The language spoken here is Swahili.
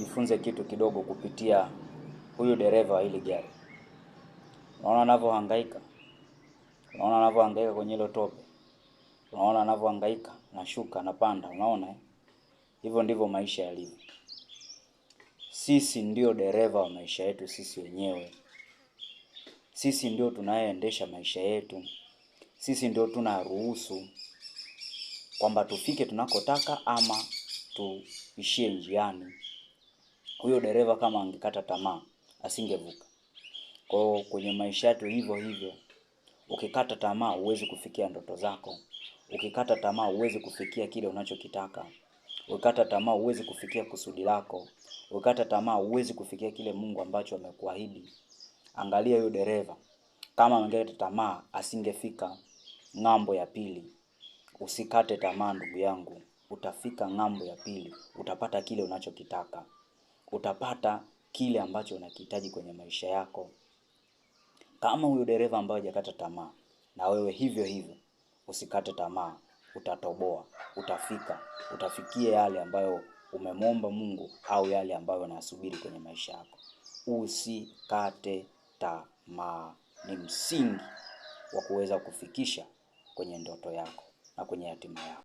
Jifunze kitu kidogo kupitia huyu dereva wa hili gari. Unaona anavyohangaika? Unaona anavyohangaika kwenye hilo tope? Unaona anavyohangaika? Nashuka, napanda, unaona? Hivyo ndivyo maisha yalivyo. Sisi ndio dereva wa maisha yetu sisi wenyewe. Sisi ndio tunayeendesha maisha yetu. Sisi ndio tunaruhusu kwamba tufike tunakotaka ama tuishie njiani. Huyo dereva kama angekata tamaa, asingevuka. Kwa hiyo kwenye maisha yetu hivyo hivyo. Ukikata tamaa huwezi kufikia ndoto zako. Ukikata tamaa huwezi kufikia kile unachokitaka. Ukikata tamaa huwezi kufikia kusudi lako. Ukikata tamaa huwezi kufikia kile Mungu ambacho amekuahidi. Angalia huyo dereva. Kama angekata tamaa asingefika ng'ambo ya pili. Usikate tamaa ndugu yangu. Utafika ng'ambo ya pili. Utapata kile unachokitaka. Utapata kile ambacho unakihitaji kwenye maisha yako. Kama huyo dereva ambaye hajakata tamaa, na wewe hivyo hivyo, usikate tamaa, utatoboa, utafika, utafikia yale ambayo umemwomba Mungu au yale ambayo unayasubiri kwenye maisha yako. Usikate tamaa, ni msingi wa kuweza kufikisha kwenye ndoto yako na kwenye hatima yako.